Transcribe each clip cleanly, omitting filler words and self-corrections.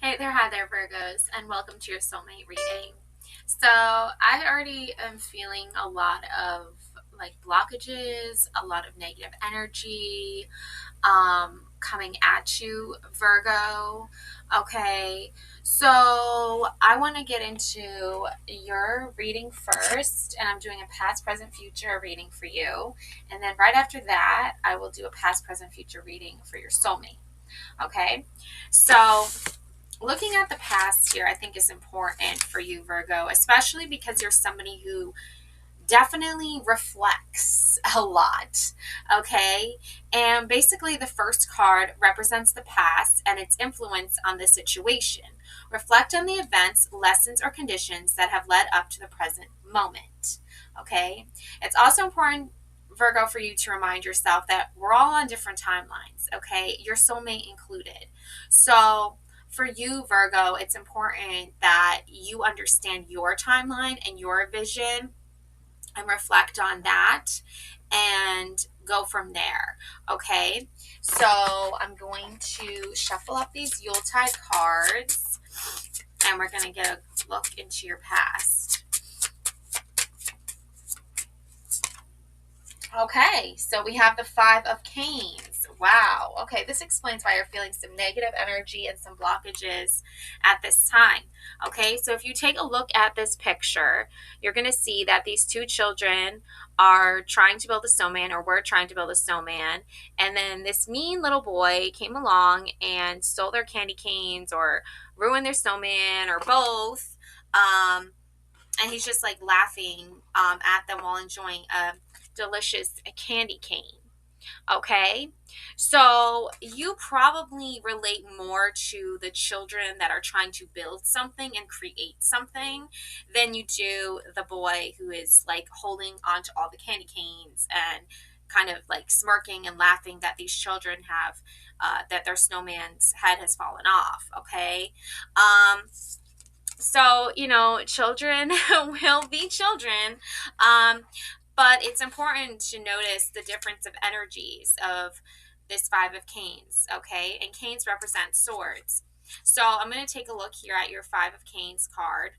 Hey there, hi there, Virgos, and welcome to your soulmate reading. So, I already am feeling a lot of like blockages, a lot of negative energy coming at you, Virgo. Okay, so I want to get into your reading first, and I'm doing a past, present, future reading for you. And then right after that, I will do a past, present, future reading for your soulmate. Okay, so looking at the past here, I think is important for you, Virgo, especially because you're somebody who definitely reflects a lot. Okay. And basically, the first card represents the past and its influence on the situation. Reflect on the events, lessons, or conditions that have led up to the present moment. Okay. It's also important, Virgo, for you to remind yourself that we're all on different timelines. Okay. Your soulmate included. So, for you, Virgo, it's important that you understand your timeline and your vision and reflect on that and go from there. Okay, so I'm going to shuffle up these Yuletide cards and we're going to get a look into your past. Okay, so we have the Five of Canes. Wow. Okay, this explains why you're feeling some negative energy and some blockages at this time. Okay, so if you take a look at this picture, you're going to see that these two children are trying to build a snowman, or were trying to build a snowman. And then this mean little boy came along and stole their candy canes, or ruined their snowman, or both. And he's just like laughing at them while enjoying a delicious candy cane. Okay, so you probably relate more to the children that are trying to build something and create something than you do the boy who is like holding onto all the candy canes and kind of like smirking and laughing that these children have that their snowman's head has fallen off. Okay, so children will be children, um, but it's important to notice the difference of energies of this Five of Canes. Okay, and canes represent swords. So I'm going to take a look here at your Five of Canes card.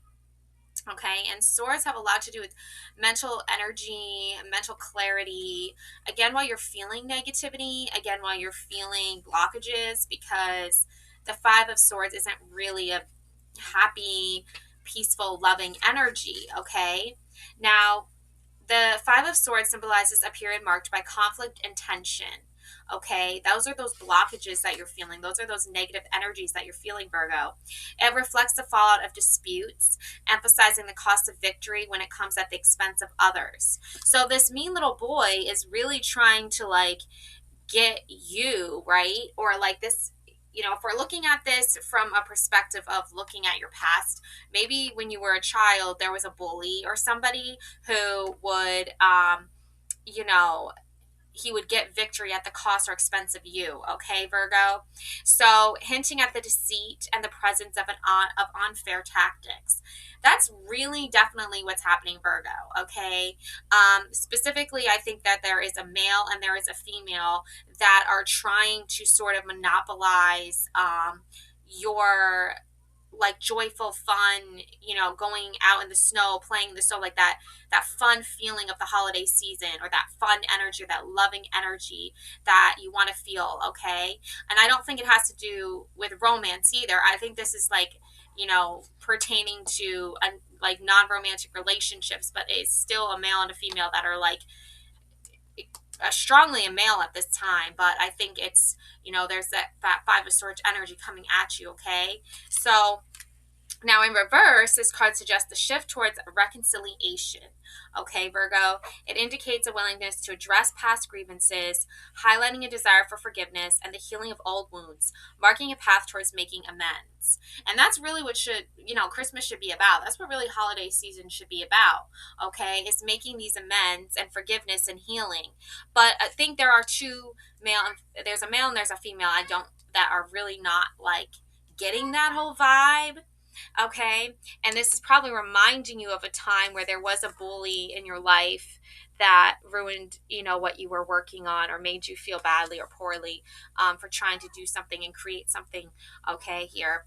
Okay, and swords have a lot to do with mental energy, mental clarity. Again, while you're feeling negativity, again, while you're feeling blockages, because the Five of Swords isn't really a happy, peaceful, loving energy. Okay, now the Five of Swords symbolizes a period marked by conflict and tension. Okay, those are those blockages that you're feeling. Those are those negative energies that you're feeling, Virgo. It reflects the fallout of disputes, emphasizing the cost of victory when it comes at the expense of others. So, this mean little boy is really trying to like get you, right? Or like this, if we're looking at this from a perspective of looking at your past, maybe when you were a child, there was a bully or somebody who would, you know, he would get victory at the cost or expense of you. Okay, Virgo. So hinting at the deceit and the presence of of unfair tactics. That's really definitely what's happening, Virgo. Okay. Specifically, I think that there is a male and there is a female that are trying to sort of monopolize your like joyful fun, going out in the snow, playing in the snow, like that fun feeling of the holiday season, or that fun energy, or that loving energy that you want to feel. Okay, and I don't think it has to do with romance either. I think this is like, pertaining to like non-romantic relationships, but it's still a male and a female that are like strongly a male at this time. But I think it's, there's that Five of Swords energy coming at you. Okay, so now, in reverse, this card suggests a shift towards reconciliation. Okay, Virgo, it indicates a willingness to address past grievances, highlighting a desire for forgiveness and the healing of old wounds, marking a path towards making amends. And that's really what Christmas should be about. That's what really holiday season should be about. Okay, is making these amends and forgiveness and healing. But I think there are there's a male and there's a female. That are really not like getting that whole vibe. Okay, and this is probably reminding you of a time where there was a bully in your life that ruined, what you were working on, or made you feel badly or poorly, for trying to do something and create something. Okay, here.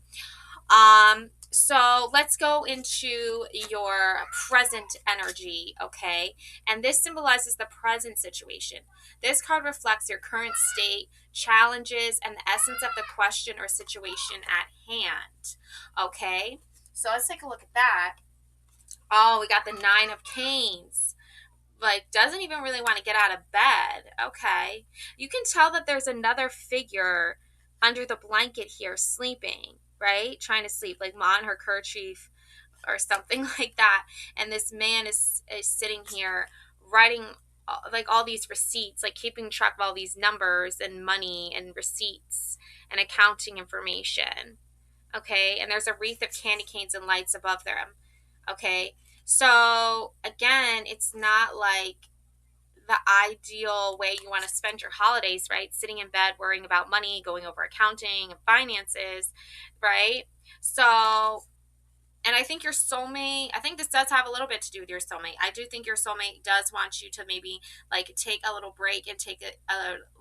So let's go into your present energy, okay? And this symbolizes the present situation. This card reflects your current state, challenges, and the essence of the question or situation at hand, okay? So let's take a look at that. Oh, we got the Nine of Canes. Like, doesn't even really want to get out of bed. Okay. You can tell that there's another figure under the blanket here sleeping, right? Trying to sleep, like on her kerchief or something like that. And this man is sitting here writing like all these receipts, like keeping track of all these numbers and money and receipts and accounting information. Okay. And there's a wreath of candy canes and lights above them. Okay. So again, it's not like the ideal way you want to spend your holidays, right? Sitting in bed, worrying about money, going over accounting and finances, right? So, and I think your soulmate, I think this does have a little bit to do with your soulmate. I do think your soulmate does want you to maybe like take a little break and take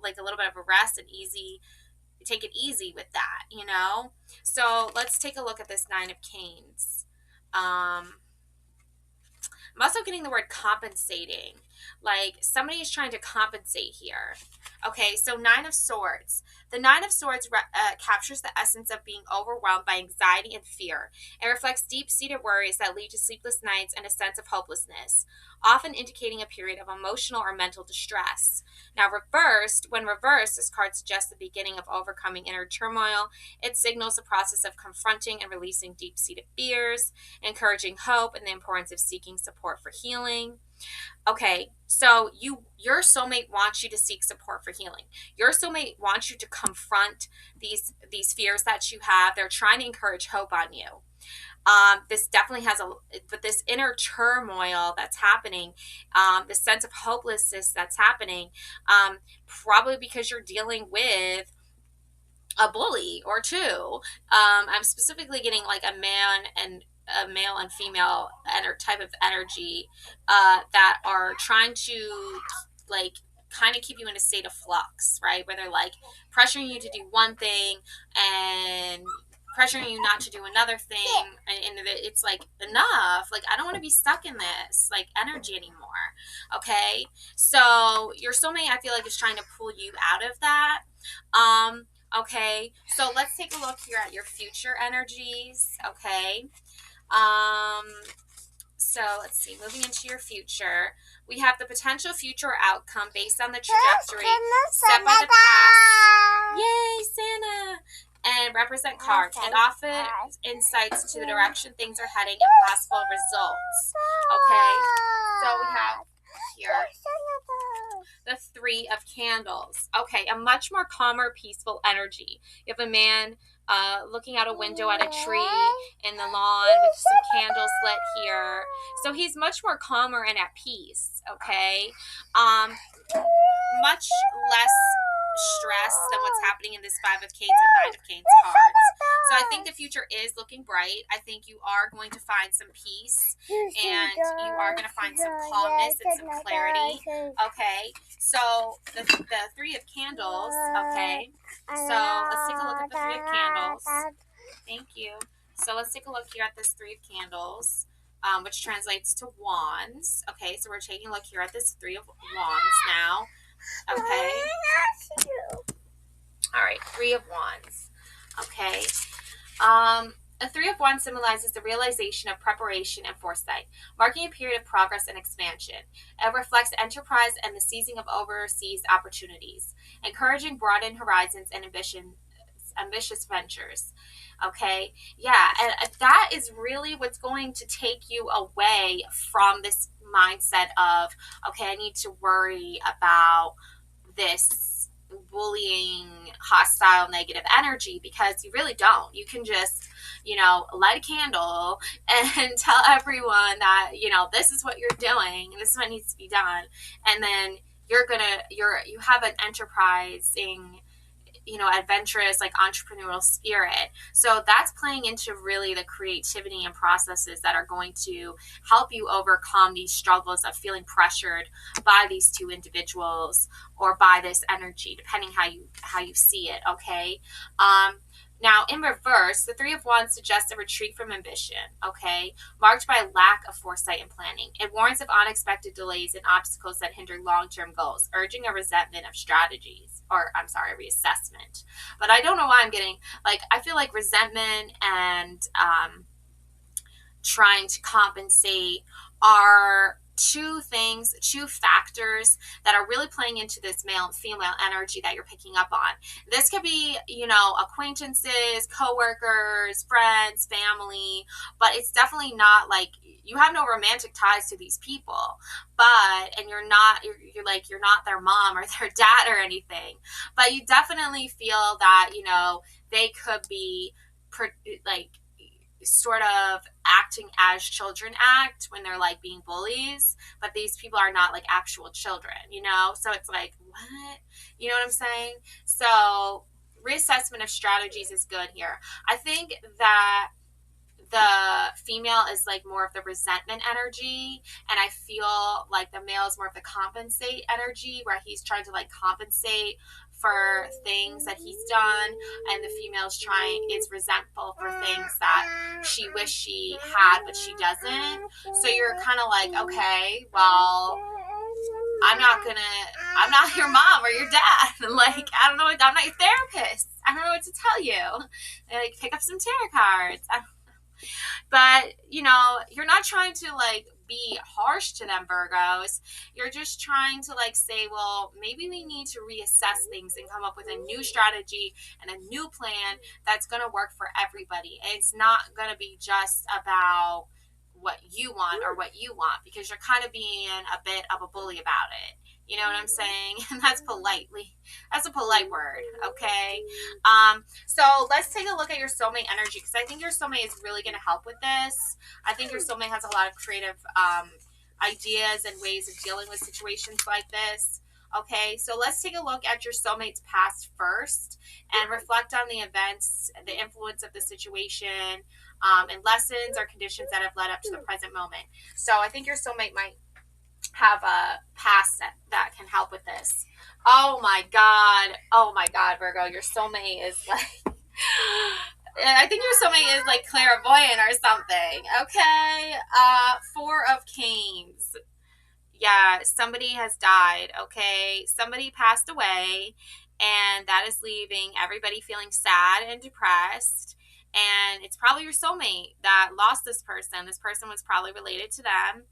like a little bit of a rest and take it easy with that, you know? So let's take a look at this Nine of Canes. I'm also getting the word compensating. Like somebody is trying to compensate here. Okay, so Nine of Swords. The Nine of Swords captures the essence of being overwhelmed by anxiety and fear. It reflects deep-seated worries that lead to sleepless nights and a sense of hopelessness, often indicating a period of emotional or mental distress. Now, when reversed, this card suggests the beginning of overcoming inner turmoil. It signals the process of confronting and releasing deep-seated fears, encouraging hope, and the importance of seeking support for healing. Okay, so your soulmate wants you to seek support for healing. Your soulmate wants you to confront these fears that you have. They're trying to encourage hope on you. This definitely but this inner turmoil that's happening, this sense of hopelessness that's happening, probably because you're dealing with a bully or two. I'm specifically getting like a male and female type of energy that are trying to like kind of keep you in a state of flux, right? Where they're like pressuring you to do one thing and pressuring you not to do another thing, and it's like enough. Like I don't want to be stuck in this like energy anymore. Okay, so your soulmate, I feel like, is trying to pull you out of that. Okay, so let's take a look here at your future energies. Okay. Um, so let's see, moving into your future, we have the potential future outcome based on the trajectory set by the past. Yay, Santa! And represent cards. It offers insights to the direction things are heading and possible results. Okay, so we have here the Three of Candles. Okay, a much more calmer, peaceful energy. You have a man looking out a window at a tree in the lawn with some candles lit here. So he's much more calmer and at peace, okay? Much less stress than what's happening in this Five of Canes and Nine of Canes cards. So I think the future is looking bright. I think you are going to find some peace and you are going to find some calmness and some clarity. Okay, so the Three of Candles, okay. So let's take a look at the Three of Candles. Thank you. So let's take a look here at this Three of Candles, which translates to Wands. Okay, so we're taking a look here at this Three of Wands now. Okay. All right, Three of Wands. Okay. A Three of Wands symbolizes the realization of preparation and foresight, marking a period of progress and expansion. It reflects enterprise and the seizing of overseas opportunities, encouraging broadened horizons and ambitious ventures. Okay, yeah, and that is really what's going to take you away from this mindset of, okay, I need to worry about this bullying, hostile, negative energy, because you really don't. You can just, light a candle and tell everyone that, this is what you're doing, this is what needs to be done, and then you have an enterprising, adventurous, like entrepreneurial spirit. So that's playing into really the creativity and processes that are going to help you overcome these struggles of feeling pressured by these two individuals or by this energy, depending how you see it. Okay. Now, in reverse, the Three of Wands suggests a retreat from ambition, okay, marked by lack of foresight and planning. It warns of unexpected delays and obstacles that hinder long-term goals, urging a resentment of strategies, or I'm sorry, reassessment. But I don't know why I'm getting, like, I feel like resentment and trying to compensate are two factors that are really playing into this male and female energy that you're picking up on. This could be, acquaintances, coworkers, friends, family, but it's definitely not like you have no romantic ties to these people, and you're not their mom or their dad or anything, but you definitely feel that, they could be like sort of acting as children act when they're like being bullies, but these people are not like actual children, so it's like, what, you know what I'm saying? So reassessment of strategies is good here. I think that the female is like more of the resentment energy, and I feel like the male is more of the compensate energy, where he's trying to like compensate for things that he's done, and the female is resentful for things that she wish she had but she doesn't. So you're kind of like, okay, well, I'm not your mom or your dad. Like, I don't know, I'm not your therapist. I don't know what to tell you. Like, pick up some tarot cards. But, you're not trying to like be harsh to them, Virgos. You're just trying to like say, well, maybe we need to reassess things and come up with a new strategy and a new plan that's going to work for everybody. And it's not going to be just about what you want or what you want, because you're kind of being a bit of a bully about it. You know what I'm saying? And that's a polite word, okay? So let's take a look at your soulmate energy, because I think your soulmate is really going to help with this. I think your soulmate has a lot of creative ideas and ways of dealing with situations like this. Okay, so let's take a look at your soulmate's past first and reflect on the events, the influence of the situation, and lessons or conditions that have led up to the present moment. So I think your soulmate might have a past that can help with this. Oh my God, Virgo, your soulmate is like, I think your soulmate is like clairvoyant or something. Okay, Four of Canes. Yeah, somebody has died, okay? Somebody passed away, and that is leaving everybody feeling sad and depressed. And it's probably your soulmate that lost this person. This person was probably related to them.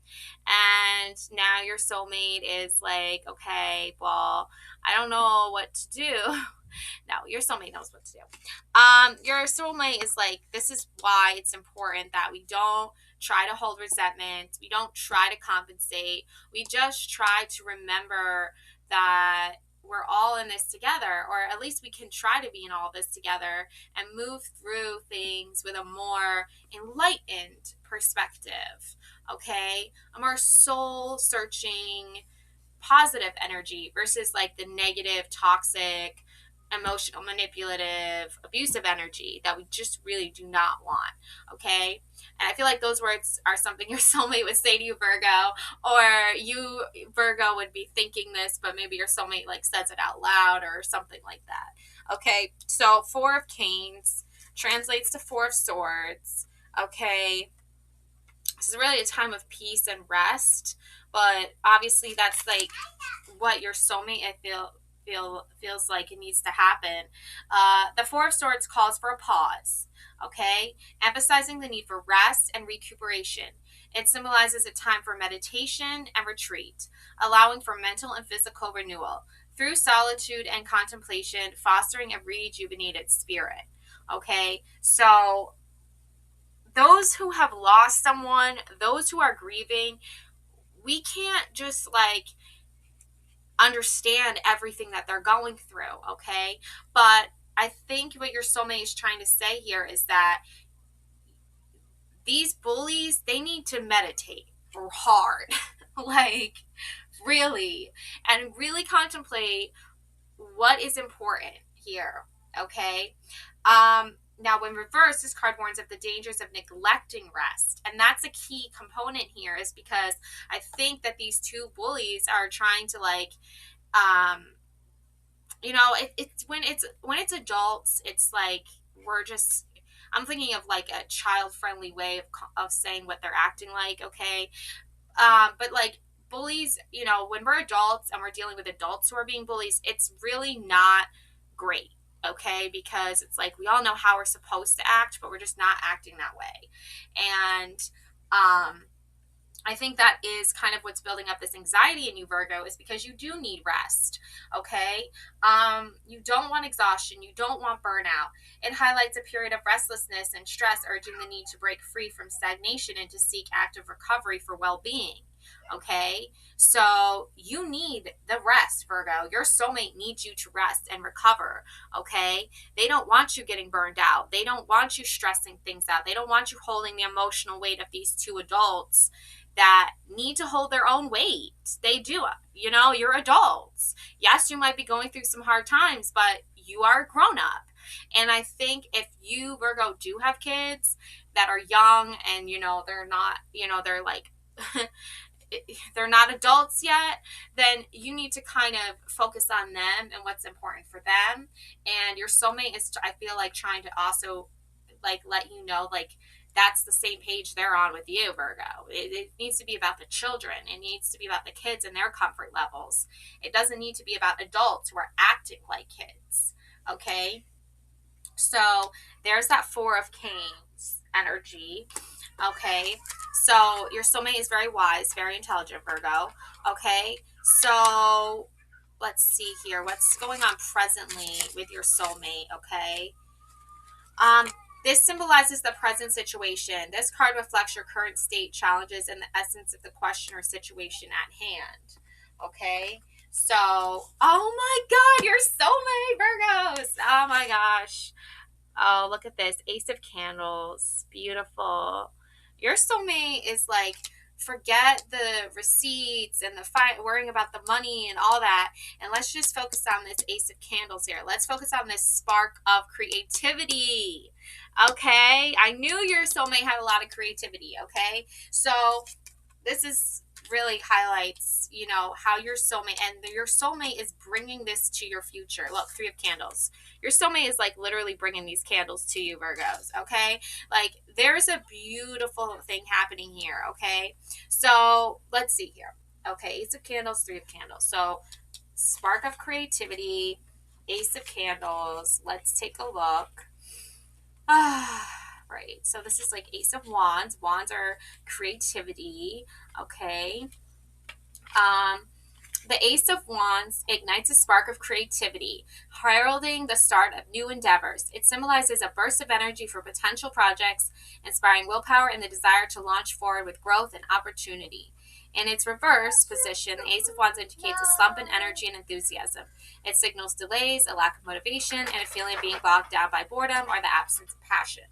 And now your soulmate is like, okay, well, I don't know what to do. No, your soulmate knows what to do. Your soulmate is like, this is why it's important that we don't try to hold resentment. We don't try to compensate. We just try to remember that we're all in this together, or at least we can try to be in all this together and move through things with a more enlightened perspective. Okay? A more soul searching, positive energy versus like the negative, toxic, emotional, manipulative, abusive energy that we just really do not want. Okay? And I feel like those words are something your soulmate would say to you, Virgo, or you, Virgo, would be thinking this, but maybe your soulmate like says it out loud or something like that. Okay? So Four of Canes translates to Four of Swords. Okay? This is really a time of peace and rest, but obviously that's like what your soulmate, I feels like it needs to happen. The Four of Swords calls for a pause, okay, emphasizing the need for rest and recuperation. It symbolizes a time for meditation and retreat, allowing for mental and physical renewal through solitude and contemplation, fostering a rejuvenated spirit. Okay, so those who have lost someone, those who are grieving, we can't just like understand everything that they're going through, okay? But I think what your soulmate is trying to say here is that these bullies, they need to meditate hard, like really, and really contemplate what is important here, okay? Now, when reversed, this card warns of the dangers of neglecting rest. And that's a key component here, is because I think that these two bullies are trying to like, it's when it's adults, it's like we're just, I'm thinking of like a child-friendly way of saying what they're acting like, okay? But like bullies, you know, when we're adults and we're dealing with adults who are being bullies, it's really not great, okay? Because it's like we all know how we're supposed to act, but we're just not acting that way. And I think that is kind of what's building up this anxiety in you, Virgo, is because you do need rest, okay? You don't want exhaustion. You don't want burnout. It highlights a period of restlessness and stress, urging the need to break free from stagnation and to seek active recovery for well-being, okay? So you need the rest, Virgo. Your soulmate needs you to rest and recover, okay? They don't want you getting burned out. They don't want you stressing things out. They don't want you holding the emotional weight of these two adults that need to hold their own weight. They do. You know, you're adults. Yes, you might be going through some hard times, but you are a grown up. And I think if you, Virgo, do have kids that are young and, you know, they're not, you know, they're like, they're not adults yet, then you need to kind of focus on them and what's important for them. And your soulmate is, I feel like, trying to also like let you know, like, that's the same page they're on with you, Virgo. It needs to be about the children. It needs to be about the kids and their comfort levels. It doesn't need to be about adults who are acting like kids. Okay? So there's that Four of Canes energy. Okay? So your soulmate is very wise, very intelligent, Virgo. Okay? So let's see here. What's going on presently with your soulmate? Okay? Um, this symbolizes the present situation. This card reflects your current state, challenges, and the essence of the question or situation at hand. Okay? So, oh my God, you're so many Virgos. Oh my gosh. Oh, look at this. Ace of Candles. Beautiful. Your soulmate is like, forget the receipts and the worrying about the money and all that. And let's just focus on this Ace of Candles here. Let's focus on this spark of creativity. Okay? I knew your soulmate had a lot of creativity. Okay? So this is really highlights, you know, how your soulmate, and your soulmate is bringing this to your future. Look, Three of Candles. Your soulmate is like literally bringing these candles to you, Virgos. Okay? Like there's a beautiful thing happening here. Okay? So let's see here. Okay, Ace of Candles, Three of Candles. So spark of creativity, Ace of Candles. Let's take a look. Right. So this is like Ace of Wands. Wands are creativity. Okay. The Ace of Wands ignites a spark of creativity, heralding the start of new endeavors. It symbolizes a burst of energy for potential projects, inspiring willpower and the desire to launch forward with growth and opportunity. In its reverse position, the Ace of Wands indicates a slump in energy and enthusiasm. It signals delays, a lack of motivation, and a feeling of being bogged down by boredom or the absence of passion.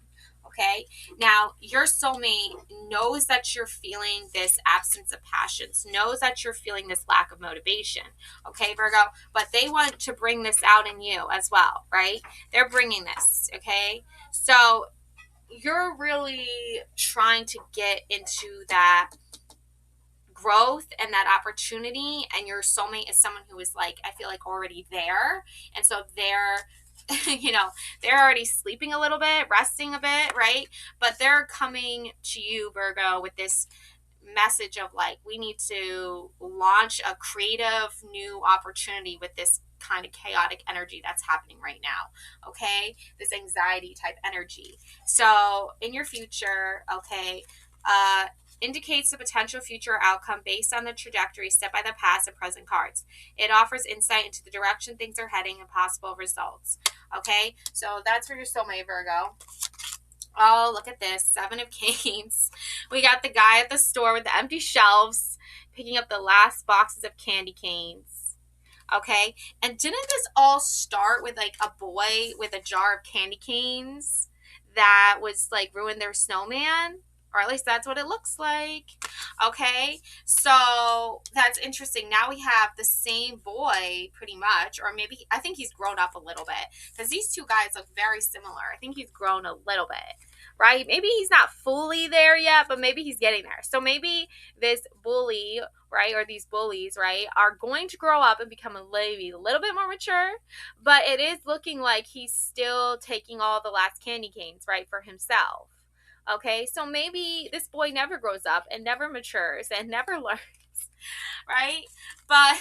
Okay? Now, your soulmate knows that you're feeling this absence of passions, knows that you're feeling this lack of motivation. Okay, Virgo? But they want to bring this out in you as well, right? They're bringing this, okay? So you're really trying to get into that growth and that opportunity, and your soulmate is someone who is like, I feel like already there. And so they're you know, they're already sleeping a little bit, resting a bit, right? But they're coming to you, Virgo, with this message of like, we need to launch a creative new opportunity with this kind of chaotic energy that's happening right now. Okay? This anxiety type energy. So in your future, okay, indicates the potential future outcome based on the trajectory set by the past and present cards. It offers insight into the direction things are heading and possible results. Okay, so that's for your soulmate, Virgo. Oh, look at this. Seven of Canes. We got the guy at the store with the empty shelves picking up the last boxes of candy canes. Okay, and didn't this all start with like a boy with a jar of candy canes that was like ruined their snowman? Or at least that's what it looks like. Okay, so that's interesting. Now we have the same boy pretty much, or maybe I think he's grown up a little bit, because these two guys look very similar. I think he's grown a little bit, right? Maybe he's not fully there yet, but maybe he's getting there. So maybe this bully right, or these bullies, right, are going to grow up and become maybe a little bit more mature, but it is looking like he's still taking all the last candy canes, right, for himself. Okay, so maybe this boy never grows up and never matures and never learns, right? But,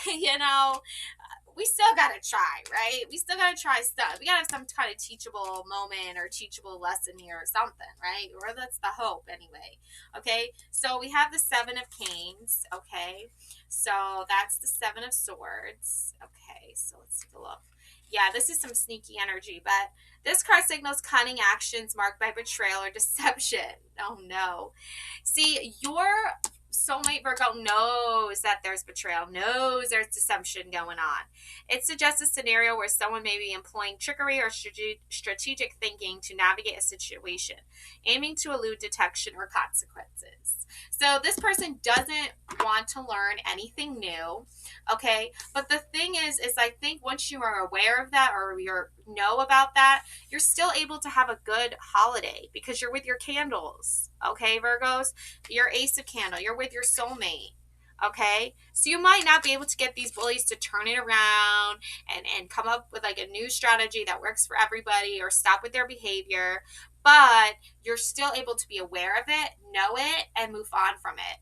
we still gotta try, right? We still gotta try stuff. We gotta have some kind of teachable moment or teachable lesson here or something, right? Or that's the hope anyway. Okay, so we have the Seven of Canes. Okay, so that's the Seven of Swords. Okay, so let's take a look. Yeah, this is some sneaky energy, but this card signals cunning actions marked by betrayal or deception. Oh no. See, your soulmate Virgo knows that there's betrayal, knows there's deception going on. It suggests a scenario where someone may be employing trickery or strategic thinking to navigate a situation, aiming to elude detection or consequences. So this person doesn't want to learn anything new, okay? But the thing is I think once you are aware of that or you know about that, you're still able to have a good holiday because you're with your candles, okay, Virgos? Your Ace of Candle, you're with your soulmate. Okay, so you might not be able to get these bullies to turn it around and come up with like a new strategy that works for everybody or stop with their behavior, but you're still able to be aware of it, know it, and move on from it.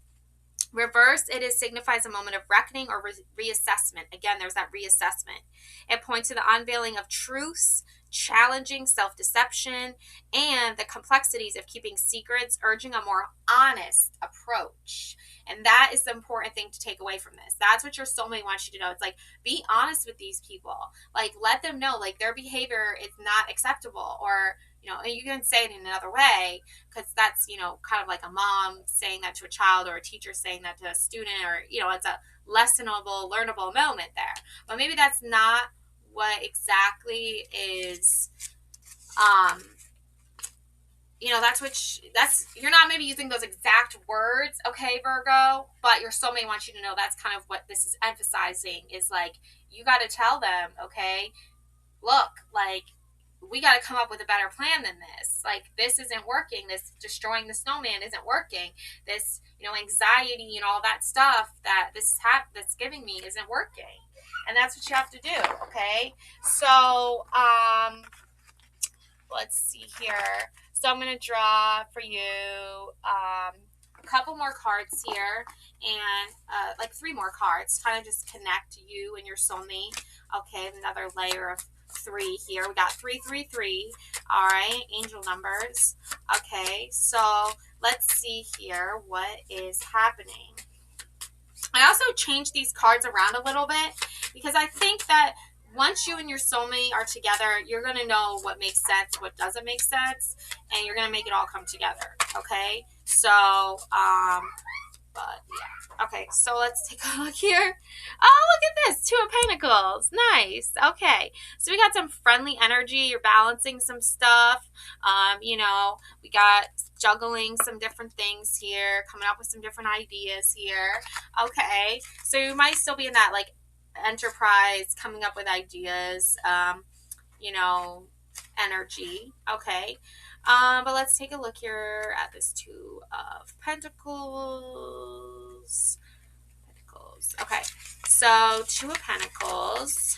Reverse, it signifies a moment of reckoning or reassessment. Again, there's that reassessment. It points to the unveiling of truths, challenging self-deception, and the complexities of keeping secrets, urging a more honest approach. And that is the important thing to take away from this. That's what your soulmate wants you to know. It's like, be honest with these people. Like, let them know, like, their behavior is not acceptable, or and you can say it in another way, because that's, kind of like a mom saying that to a child or a teacher saying that to a student, or, it's a lessonable, learnable moment there. But maybe that's not what exactly is, you're not maybe using those exact words, okay, Virgo, but your soulmate wants you to know that's kind of what this is emphasizing, is like, you got to tell them, okay, look, like, we got to come up with a better plan than this. Like, this isn't working. This destroying the snowman isn't working. This, anxiety and all that stuff that that's giving me isn't working. And that's what you have to do. Okay. So, let's see here. So I'm going to draw for you, a couple more cards here, and like 3 more cards, kind of just connect you and your soulmate. Okay. Another layer of 3 here. We got 333. All right, angel numbers. Okay, so let's see here what is happening. I also changed these cards around a little bit because I think that once you and your soulmate are together, you're going to know what makes sense, what doesn't make sense, and you're going to make it all come together. Okay, so but yeah. Okay, so let's take a look here. Oh, look at this. 2 of Pentacles. Nice. Okay. So we got some friendly energy. You're balancing some stuff. We got juggling some different things here, coming up with some different ideas here. Okay. So you might still be in that like enterprise, coming up with ideas, energy. Okay. But let's take a look here at this 2 of Pentacles. Okay, so 2 of Pentacles.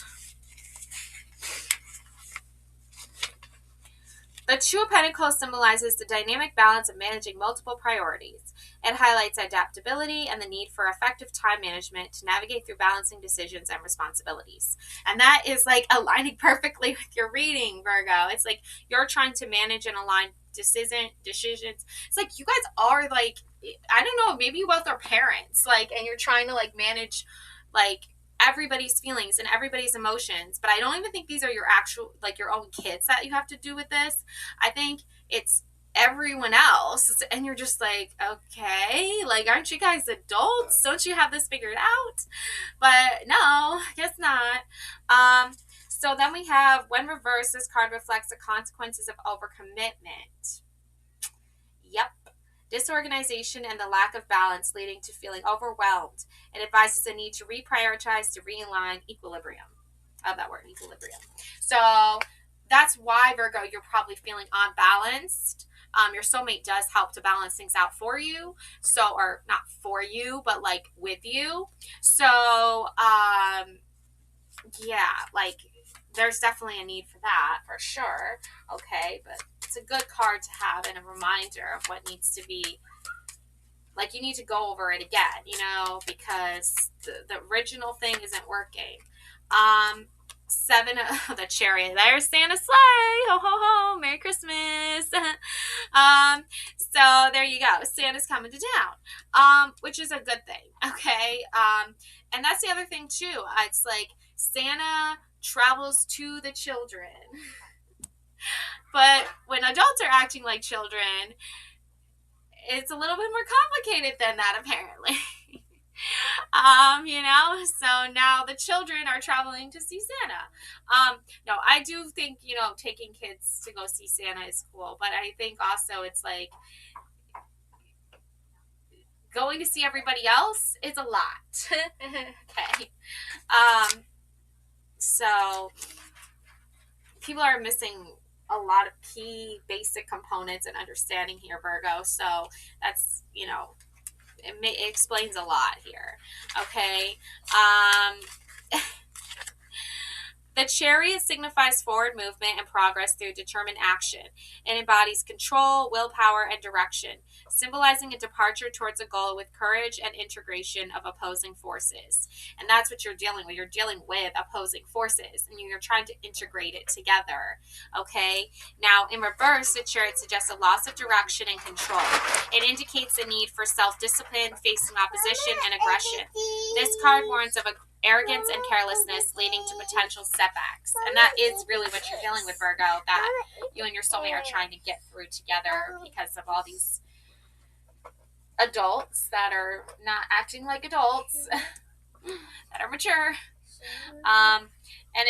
The 2 of Pentacles symbolizes the dynamic balance of managing multiple priorities. It highlights adaptability and the need for effective time management to navigate through balancing decisions and responsibilities. And that is like aligning perfectly with your reading, Virgo. It's like you're trying to manage and align decisions. It's like you guys are like, I don't know, maybe you both are parents, like, and you're trying to like manage like everybody's feelings and everybody's emotions. But I don't even think these are your actual, like, your own kids that you have to do with this. I think it's everyone else, and you're just like, okay, like, aren't you guys adults? Don't you have this figured out? But no, I guess not. So then we have, when reversed, this card reflects the consequences of overcommitment. Yep. Disorganization and the lack of balance leading to feeling overwhelmed. It advises the need to reprioritize to realign equilibrium. I love that word, equilibrium. So that's why, Virgo, you're probably feeling unbalanced, Your soulmate does help to balance things out for you. So, or not for you, but like with you. So, yeah, like there's definitely a need for that for sure. Okay, but it's a good card to have and a reminder of what needs to be, like you need to go over it again, because the original thing isn't working. Seven of the chariot. There's Santa's sleigh. Ho ho ho! Merry Christmas. So there you go. Santa's coming to town, which is a good thing. Okay. And that's the other thing too. It's like Santa travels to the children, but when adults are acting like children, it's a little bit more complicated than that, apparently. So now the children are traveling to see Santa. No, I do think, taking kids to go see Santa is cool, but I think also it's like going to see everybody else is a lot. Okay. So people are missing a lot of key basic components and understanding here, Virgo. So that's, it explains a lot here. Okay. The chariot signifies forward movement and progress through determined action. It embodies control, willpower, and direction, symbolizing a departure towards a goal with courage and integration of opposing forces. And that's what you're dealing with. You're dealing with opposing forces, and you're trying to integrate it together. Okay? Now, in reverse, the chariot suggests a loss of direction and control. It indicates a need for self-discipline, facing opposition and aggression. This card warns of arrogance and carelessness leading to potential setbacks. And that is really what you're dealing with, Virgo, that you and your soulmate are trying to get through together because of all these adults that are not acting like adults, that are mature. And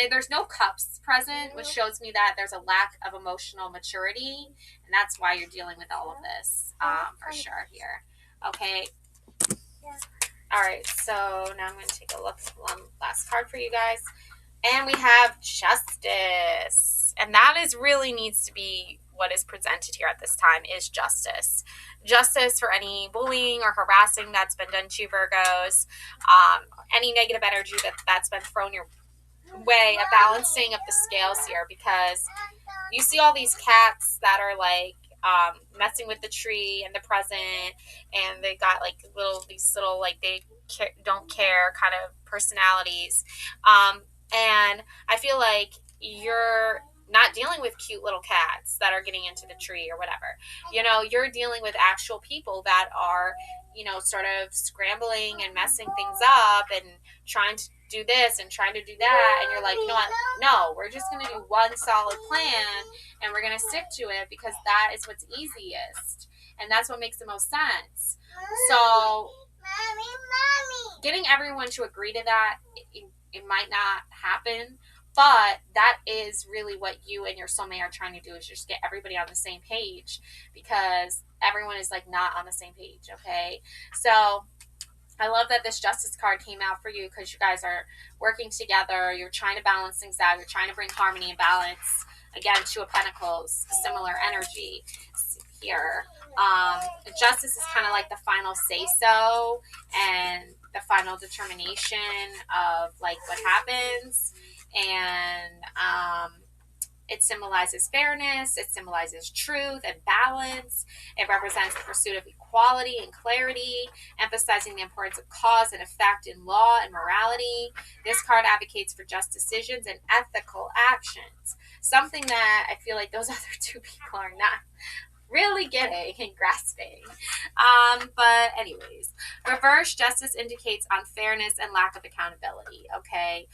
there's no cups present, which shows me that there's a lack of emotional maturity, and that's why you're dealing with all of this, for sure here. Okay. All right, so now I'm going to take a look at one last card for you guys. And we have Justice. And that is really needs to be what is presented here at this time is justice. Justice for any bullying or harassing that's been done to you, Virgos. Any negative energy that's been thrown your way, a balancing of the scales here, because you see all these cats that are like messing with the tree and the present, and they got like these little like they don't care kind of personalities, and I feel like you're not dealing with cute little cats that are getting into the tree or whatever. You're dealing with actual people that are, sort of scrambling and messing things up and trying to do this and trying to do that. And you're like, you know what? No, we're just going to do one solid plan and we're going to stick to it because that is what's easiest. And that's what makes the most sense. So getting everyone to agree to that, it might not happen. But that is really what you and your soulmate are trying to do, is just get everybody on the same page, because everyone is like not on the same page. Okay. So I love that this Justice card came out for you, because you guys are working together. You're trying to balance things out. You're trying to bring harmony and balance. Again, Two of Pentacles, similar energy here. Justice is kind of like the final say-so and the final determination of like what happens. And it symbolizes fairness. It symbolizes truth and balance. It represents the pursuit of equality and clarity, emphasizing the importance of cause and effect in law and morality. This card advocates for just decisions and ethical actions, something that I feel like those other two people are not really getting and grasping. But anyways, reverse justice indicates unfairness and lack of accountability. Okay.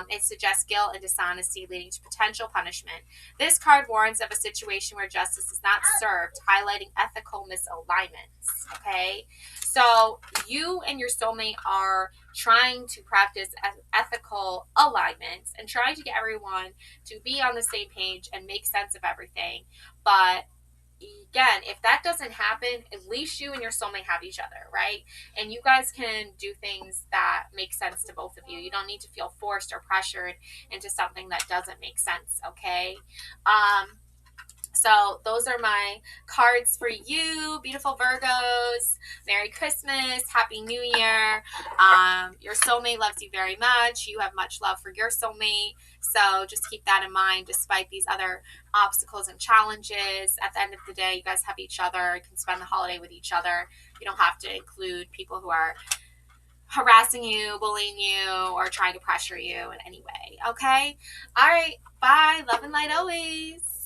It suggests guilt and dishonesty leading to potential punishment. This card warns of a situation where justice is not served, highlighting ethical misalignments. Okay. So you and your soulmate are trying to practice ethical alignments and trying to get everyone to be on the same page and make sense of everything. But again, if that doesn't happen, at least you and your soulmate have each other, right? And you guys can do things that make sense to both of you. You don't need to feel forced or pressured into something that doesn't make sense, okay? So those are my cards for you, beautiful Virgos. Merry Christmas, Happy New Year. Your soulmate loves you very much. You have much love for your soulmate. So just keep that in mind. Despite these other obstacles and challenges, at the end of the day, you guys have each other. You can spend the holiday with each other. You don't have to include people who are harassing you, bullying you, or trying to pressure you in any way. Okay? All right. Bye. Love and light always.